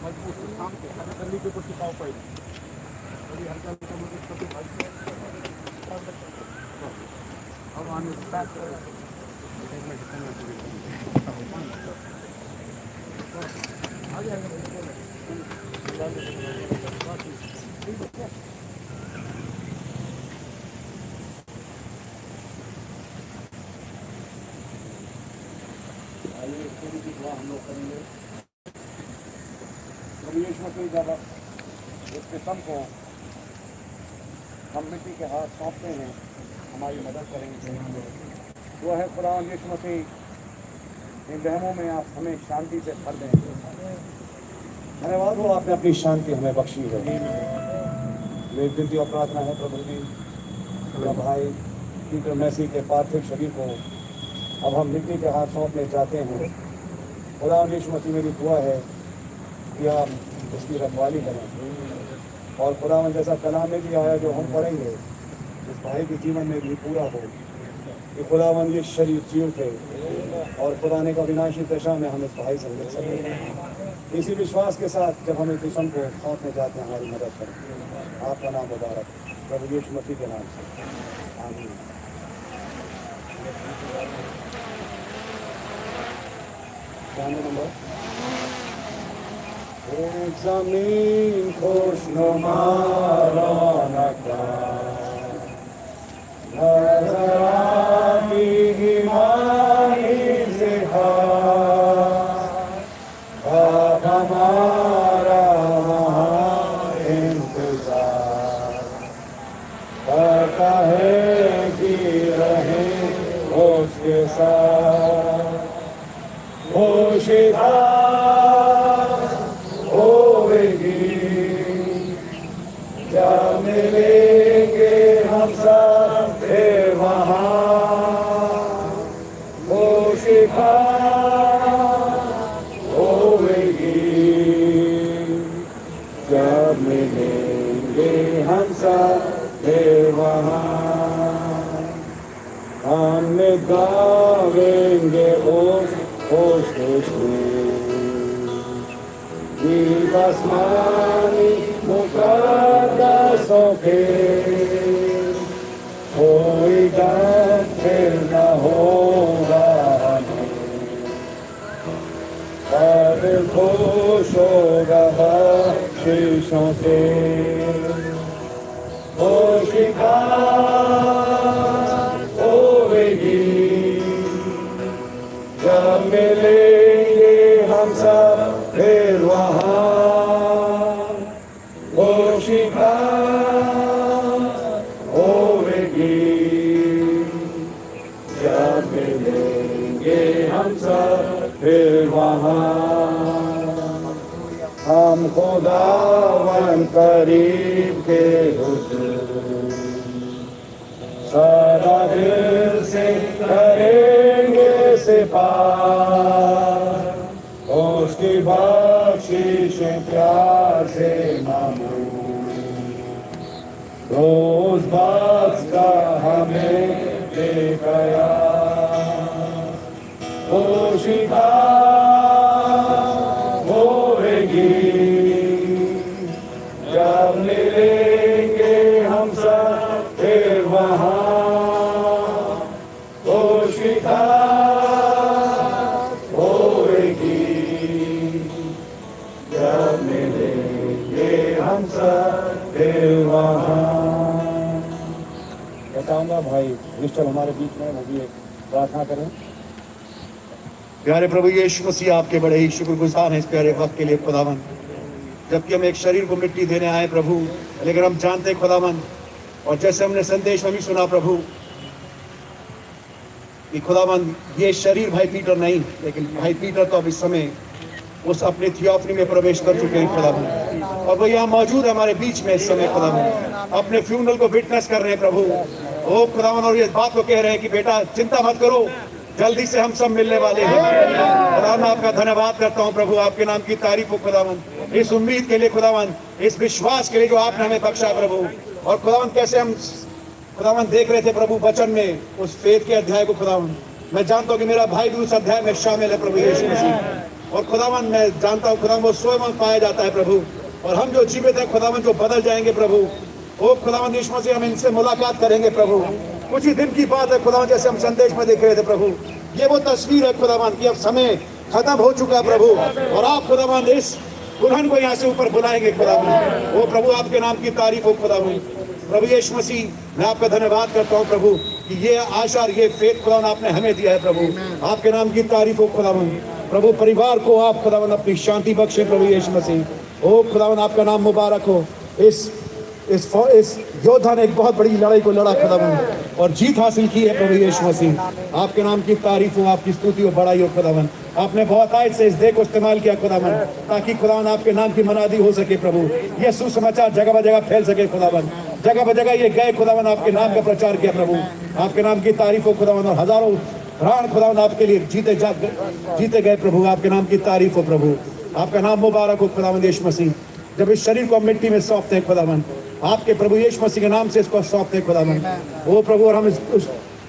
मजबूत काम के ऊपर टिकाऊ पाई अब आने हम लोग करेंगे। प्रभु यीशु मसीह जब इस किस्म को हम मिट्टी के हाथ सौंपते हैं, हमारी मदद करेंगे। वो है खुदा यीशु मसीह, इन रहमों में आप हमें शांति से भर देंगे। धन्यवाद हो आपने अपनी शांति हमें बख्शी है। मेरी विनती और प्रार्थना है प्रभु जी, भाई पीटर मैसी के पार्थिव शरीर को अब हम मिट्टी के हाथ सौंपने चाहते हैं। खुदा यीशु मसीह, मेरी दुआ है कि आप उसकी रखवाली करें और खुदावन जैसा कलाम में भी आया जो हम पढ़ेंगे इस भाई के जीवन में भी पूरा हो कि खुदावन ये शरीर जीवित है और खुदा ने का विनाशी दशा में हम इस भाई से मिल सकें। इसी विश्वास के साथ जब हम इस किस्म को सौंपने जाते हैं, हमारी मदद करें। आपका नाम मुबारक प्रभु यीशु मसीह के नाम से, आमीन। नंबर ज़मीन खुशनुमा रौनक नज़र आती हिमानी ज़िहार, अब हमारा वहाँ इंतज़ार करता है कि रहे उसके साथ। होशियार होगी जब मिलेंगे हम सब फिर वहाँ। होशियार होगी जब मिलेंगे हम सब फिर वहाँ। हम गावेंगे उस आसमानी मुक़द्दसों के कोई गम फिर न होगा पर खुश होगा बख्शिशों से। होशियार होगी जब मिलेंगे हम सब फिर वहाँ। होशियार होगी जब मिलेंगे हम सब फिर वहाँ। हम खुदावन करीब के हुजूर सदा दिल से करेंगे सिफार। उसकी बख्शिश प्यार से मांगो, रोज बख्श का हमें दे गया। होशियार होगी जब मिलेंगे हम सब फिर वहाँ। होशियार होगी जब मिलेंगे हम सब फिर वहाँ। बताऊंगा भाई क्रिस्टल हमारे बीच में, वो भी एक प्रार्थना करें। प्यारे प्रभु यीशु मसीह, आपके बड़े ही शुक्रगुजार हैं इस प्यारे वक्त के लिए खुदावन। जबकि हम एक शरीर को मिट्टी देने आए प्रभु, लेकिन हम जानते हैं खुदावन, और जैसे हमने संदेश में भी सुना प्रभु कि खुदावन ये शरीर भाई पीटर नहीं, लेकिन भाई पीटर तो अब इस समय उस अपने थियोफनी में प्रवेश कर चुके हैं खुदावन, और वो यहाँ मौजूद है हमारे बीच में इस समय खुदावन, अपने फ्यूनरल को विटनेस कर रहे हैं प्रभु। ओ खुदावन, और ये बात को कह रहे हैं कि बेटा चिंता मत करो, जल्दी से हम सब मिलने वाले हैं। खुदा मैं आपका धन्यवाद करता हूँ प्रभु, आपके नाम की तारीफ हो खुदावन, इस उम्मीद के लिए खुदावन, इस विश्वास के लिए जो आपने हमें बख्शा प्रभु। और खुदावन कैसे हम खुदावन देख रहे थे प्रभु वचन में उस फेथ के अध्याय को खुदावन, मैं जानता हूँ कि मेरा भाई भी उस अध्याय में शामिल है प्रभु यीशु मसीह। और खुदावन मैं जानता हूँ खुदावन वो स्वयं पाया जाता है प्रभु, और हम जो जीवित हैं खुदावन जो बदल जाएंगे प्रभु। ओ खुदावन यीशु मसीह हम इनसे मुलाकात करेंगे प्रभु। कुछ ही दिन की बात है खुदावन, जैसे हम संदेश में देख रहे थे प्रभु, ये वो तस्वीर है खुदावन कि अब समय खत्म हो चुका है प्रभु, और आप खुदावन इस दुल्हन को यहाँ से ऊपर बुलाएंगे खुदावन। ओ प्रभु आपके नाम की तारीफ हो खुदावन। प्रभु यीशु मसीह मैं आपका धन्यवाद करता हूँ प्रभु कि ये आशा और ये फेथ खुदावन आपने हमें दिया है प्रभु। आपके नाम की तारीफ हो खुदावन। प्रभु परिवार को आप खुदावन अपनी शांति बख्शे प्रभु यीशु मसीह। ओ खुदावन आपका नाम मुबारक हो। इस योद्धा ने एक बहुत बड़ी लड़ाई को लड़ा खुदावन और जीत हासिल की है प्रभु यीशु मसीह। आपके नाम की तारीफ हो, आपकी स्तुति हो, बड़ाई हो खुदावन। आपने बहुत आयत से इस देह को इस्तेमाल किया खुदावन, ताकि खुदावन आपके नाम की मनादी हो सके प्रभु। ये सुसमाचार जगह जगह फैल सके खुदावन, जगह जगह ये गए खुदावन आपके नाम का प्रचार किया प्रभु। आपके नाम की तारीफ हो खुदावन, और हजारों प्राण खुदावन आपके लिए जीते गए प्रभु। आपके नाम की तारीफ हो प्रभु। आपका नाम मुबारक हो खुदावन यीशु मसीह। जब इस शरीर को मिट्टी में सौंपते हैं खुदावन, आपके प्रभु यीशु मसीह के नाम से इसको सौंपते हैं खुदावन। वो प्रभु, और हम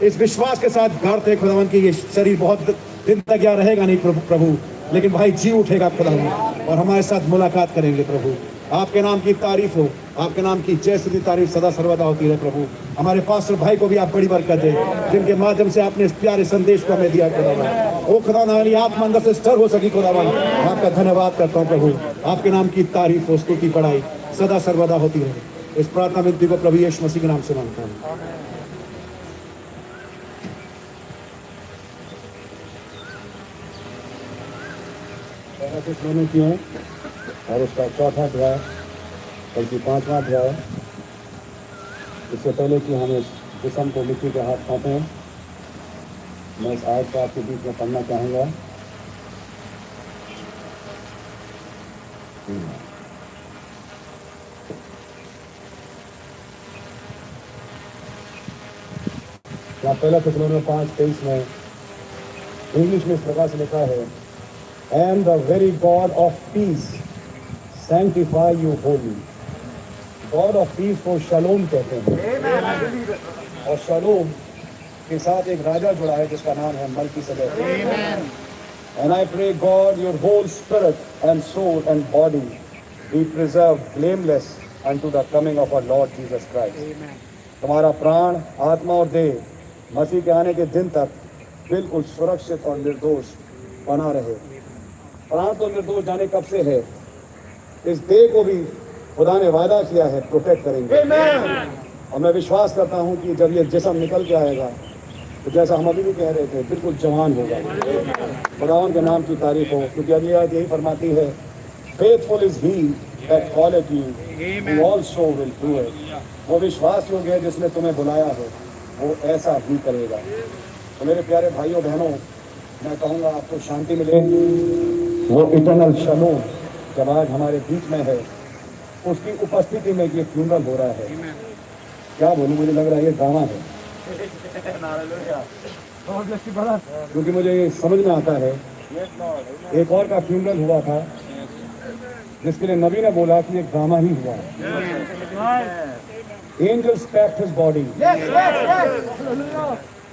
इस विश्वास के साथ गाड़ते हैं खुदावन कि ये शरीर बहुत दिन तक यहाँ रहेगा नहीं प्रभु, लेकिन भाई जी उठेगा खुदावन और हमारे साथ मुलाकात करेंगे प्रभु। आपके नाम की तारीफ हो, आपके नाम की जय स्तुति तारीफ सदा सर्वदा होती रहे प्रभु। हमारे पास्टर भाई को भी आप बड़ी बरकत दे, जिनके माध्यम से आपने इस प्यारे संदेश को हमें दिया खुदावन। ओ खुदावन हमारी आत्मा अंदर से स्टर हो सकी खुदावन। आपका धन्यवाद करता हूँ प्रभु। आपके नाम की तारीफ हो, स्तुति बढ़ाई सदा सर्वदा होती रहे। इस प्रार्थना विनती को प्रभु यीशु मसीह के नाम से मांगता हूँ। की है और उसका चौथा अध्याय बल्कि पांचवा अध्याय। इससे पहले कि हम इस जिस्म को मिट्टी के हाथ सौंपें, मैं इस आयत को आपके बीच में पढ़ना चाहूँगा। यहाँ पहला थिस्सलुनीकियों 5:23 में इंग्लिश में इस प्रकार से लिखा है, And the very God of peace sanctify you wholly. God of peace को शलोम कहते हैं, और शलोम के साथ एक राजा जुड़ा है जिसका नाम है Melchizedek. And I pray God your whole spirit and soul and body be preserved blameless unto the coming of our Lord Jesus Christ. तुम्हारा प्राण, आत्मा और देह मसीह के आने के दिन तक बिल्कुल सुरक्षित और निर्दोष बना रहे। प्राण तो निर्दोष जाने कब से है, इस देह को भी खुदा ने वादा किया है प्रोटेक्ट करेंगे। और मैं विश्वास करता हूं कि जब ये जिस्म निकल के आएगा तो जैसा हम अभी भी कह रहे थे बिल्कुल जवान होगा। खुदावन के नाम की तारीफ हो, क्योंकि अगली आयत यही फरमाती है, faithful is he that called you who also will do it. वो विश्वास योग्य है जिसने तुम्हें बुलाया है, वो ऐसा ही करेगा। तो मेरे प्यारे भाइयों बहनों, मैं कहूँगा आपको शांति मिले। वो इटर्नल शलोम जब आज हमारे बीच में है, उसकी उपस्थिति में ये फ्यूनरल हो रहा है। क्या बोलूं, मुझे लग रहा है ये ड्रामा है, क्योंकि मुझे ये समझ में आता है एक और का फ्यूनरल हुआ था जिसके लिए नबी ने बोला कि एक ड्रामा ही हुआ। एंजल्स पैक्ड हिज बॉडी,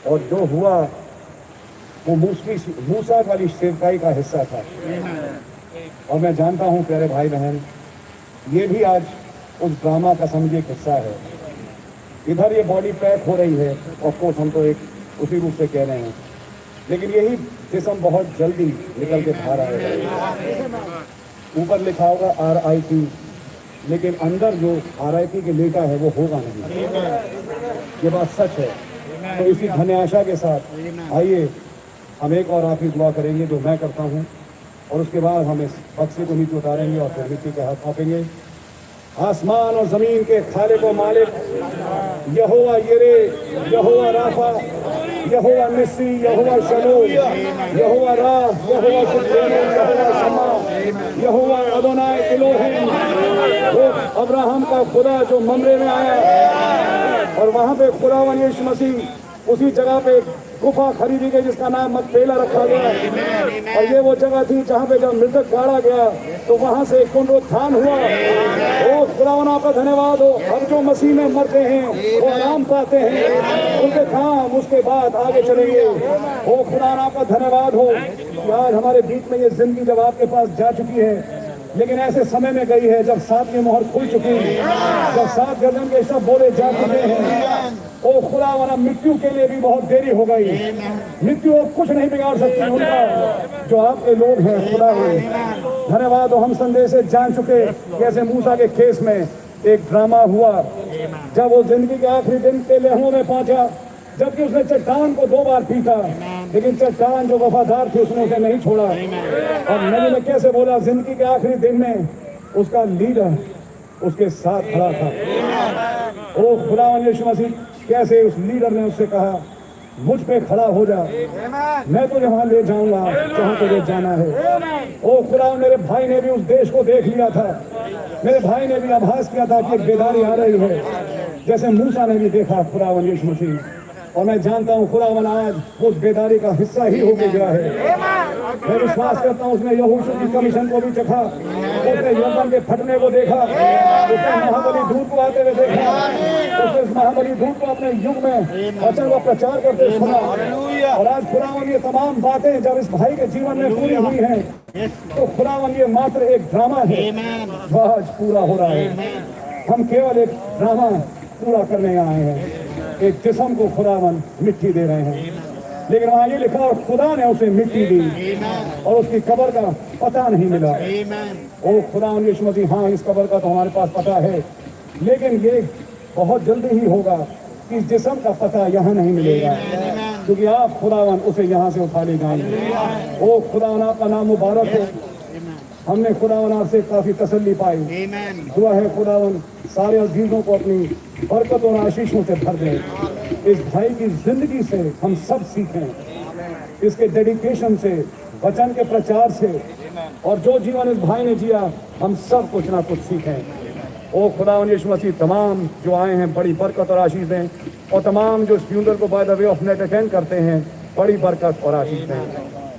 और जो हुआ वो मूसा वाली सेवकाई का हिस्सा था। और मैं जानता हूँ प्यारे भाई बहन, ये भी आज उस ड्रामा का समझिए एक हिस्सा है। इधर ये बॉडी पैक हो रही है, ऑफ कोर्स हम तो एक उसी रूप से कह रहे हैं, लेकिन यही जिस्म बहुत जल्दी निकल के बाहर आएगा। ऊपर लिखा होगा RIP, लेकिन अंदर जो RIP के लेटा है वो होगा नहीं। ये बात सच है। तो इसी धन्य आशा के साथ आइए हम एक और आखिरी दुआ करेंगे जो मैं करता हूँ, और उसके बाद हम इस बक्से को नीचे उतारेंगे और फिर मिट्टी के हाथ सौंपेंगे। आसमान और जमीन के खालिक व मालिक यहोवा यिरे, यहोवा राफा, यहोवा निस्सी, यहोवा शलोम, यहोवा राह, यहोवा सिद्दीन, यहोवा शमा, यहोवा अदोनाई इलोहिम, वो अब्राहम का खुदा जो ममरे में आया और वहाँ पे खुदावन यीशु मसीह उसी जगह पे गुफा खरीदी गई जिसका नाम मकपेला रखा गया। और ये वो जगह थी जहाँ पे जब मृतक गाड़ा गया तो वहां से पुनरुत्थान हुआ। ओ खुदावन आपका धन्यवाद हो। अब जो मसीह में मरते हैं वो आराम पाते हैं, उनके काम उसके बाद आगे चलेंगे। ओ खुदावन आपका धन्यवाद हो कि आज हमारे बीच में ये जिंदगी जब आपके पास जा चुकी है, लेकिन ऐसे समय में गई है जब 7वीं मोहर खुल चुकी है, जब 7 गर्जन के शब्द बोले जा चुके हैं। ओ खुदावन मृत्यु के लिए भी बहुत देरी हो गई। मृत्यु और कुछ नहीं बिगाड़ सकती उनका जो आपके लोग हैं। खुदावन धन्यवाद हो। हम संदेश से जान चुके कैसे मूसा के केस में एक ड्रामा हुआ जब वो जिंदगी के आखिरी दिन के लहरों में पहुंचा, जबकि उसने चट्टान को 2 बार पीटा, लेकिन चट्टान जो वफादार थी उसने उसे नहीं छोड़ा। और नबी ने कैसे बोला, जिंदगी के आखिरी दिन में उसका लीडर उसके साथ खड़ा था। ओ खुदावन यीशु मसीह, कैसे उस लीडर ने उससे कहा, मुझ पे खड़ा हो जा, मैं तुझे वहां ले जाऊंगा जहां तुझे जाना है। ओ खुदावन, मेरे भाई ने भी उस देश को देख लिया था। मेरे भाई ने भी आभास किया था कि एक बेदारी आ रही है, जैसे मूसा ने भी देखा खुदावन यीशु मसीह। और मैं जानता हूँ खुदावन आज उस बेदारी का हिस्सा ही होके गया है। मैं विश्वास करता हूँ उसने यहोशू की कमीशन को भी चखा, उसने यरदन के फटने को देखा, उसने महाबली दूत को आते हुए देखा, उसने इस महाबली दूत को अपने युग में वचन का प्रचार करते सुना। और आज खुदावन ये तमाम बातें जब इस भाई के जीवन में पूरी हुई हैं, तो खुदावन ये मात्र एक ड्रामा है जो आज पूरा हो रहा है। हम केवल एक ड्रामा पूरा करने आए हैं। एक जिस्म को खुदावन मिट्टी दे रहे हैं, लेकिन वहां ये लिखा और खुदा ने उसे मिट्टी दी और उसकी कब्र का पता नहीं मिला। ओ खुदावन यीशु मसीह, हाँ इस कब्र का तो हमारे पास पता है, लेकिन ये बहुत जल्दी ही होगा कि इस जिस्म का पता यहाँ नहीं मिलेगा, क्योंकि आप खुदावन उसे यहाँ से उठा ले जाएंगे। ओ खुदावन आपका नाम मुबारक हो। हमने खुदावन आपसे काफी तसल्ली पाई। दुआ है खुदावन सारे अजीजों को अपनी बरकत और आशीषों से भर दे। इस भाई की जिंदगी से हम सब सीखें, इसके डेडिकेशन से, वचन के प्रचार से, और जो जीवन इस भाई ने जिया हम सब कुछ ना कुछ सीखें। ओ खुदावन यीशु मसीह, तमाम जो आए हैं बड़ी बरकत और आशीष दें, और तमाम जो फ्यूनरल को by the way of net attend करते हैं बड़ी बरकत और आशीष दें।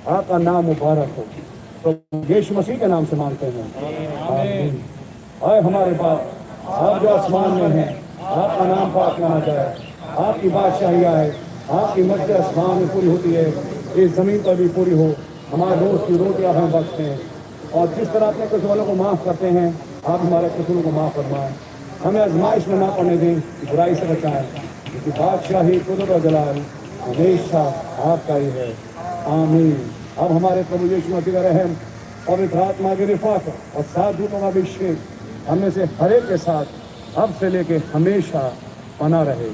आपका नाम मुबारक हो। तो यीशु मसीह के नाम से मांगते हैं, आमीन। आए हमारे बाप, आप जो आसमान में हैं, आपका नाम पाक माना जाए। आपकी बादशाही आए, आपकी मर्जी आसमान में पूरी होती है, इस जमीन पर भी पूरी हो। हमारे रोज की रोटियां हम बख्शते हैं, और जिस तरह अपने कसूर वालों को माफ़ करते हैं, आप हमारे कसूरों को माफ़ फरमाएं। हमें आजमाइश में ना पड़ने दें, बुराई से बचाएं, क्योंकि बादशाही, कुदरत और जलाल हमेशा आपका ही है। आमीन। अब हमारे प्रभु यीशु मसीह का रहम, पवित्र आत्मा की रिफात और 7 दूतों का अभिषेक हमें से हर एक के साथ अब से लेके हमेशा बना रहे।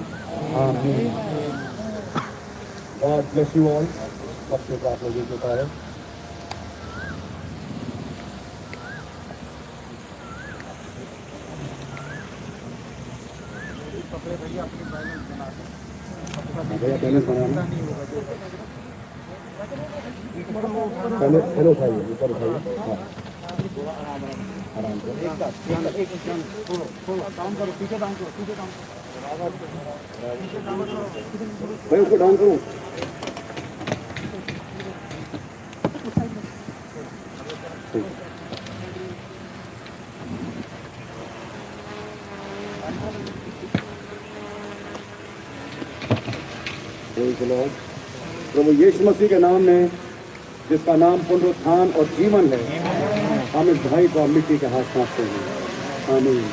आमीन। God bless you all. सबसे आप लोगों के कारण भैया बैलेंस बनाना, पहले उठाइए, ऊपर उठाइए। हाँ आराम से, भाई उसको डाउन करो। प्रभु यीशु मसीह के नाम में, जिसका नाम पुनरुत्थान और जीवन है, हम इस भाई को मिट्टी के हाथ सौंपते हैं। आमीन।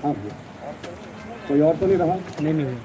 हाँ भैया, कोई और तो नहीं रहा? नहीं।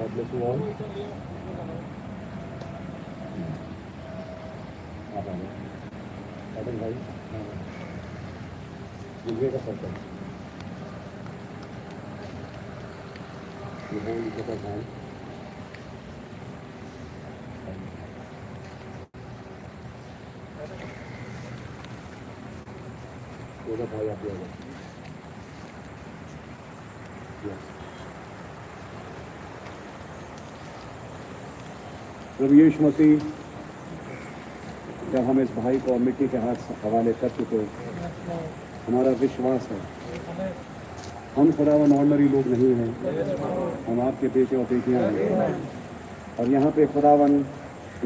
God bless you all. भाई जिले का सर्कल भाई आप प्रभु यीशु मसीह जब हम इस भाई को मिट्टी के हाथ हवाले कर चुके, हमारा विश्वास है हम खुदावन ऑर्डनरी लोग नहीं हैं, हम आपके बेटे और बेटियां हैं और यहाँ पे खुदावन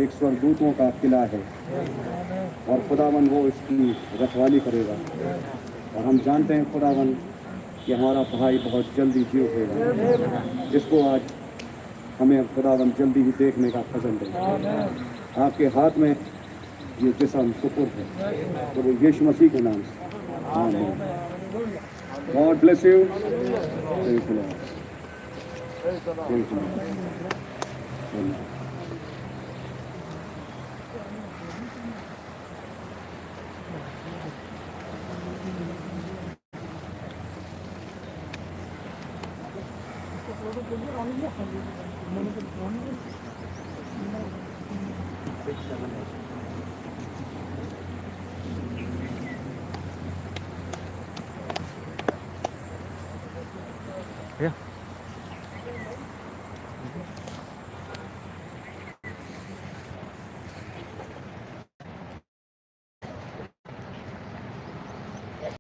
एक स्वर्गदूतों का किला है और खुदावन वो इसकी रखवाली करेगा और हम जानते हैं खुदावन कि हमारा भाई बहुत जल्दी जी उठेगा, जिसको आज हमें खुदावन जल्दी ही देखने का फजल देगा। आपके हाथ में ये जिस्म सुपुर्द है, तो वो यीशु मसीह के नाम से आमीन। God bless you. Praise the Lord. 1 6, 7, 8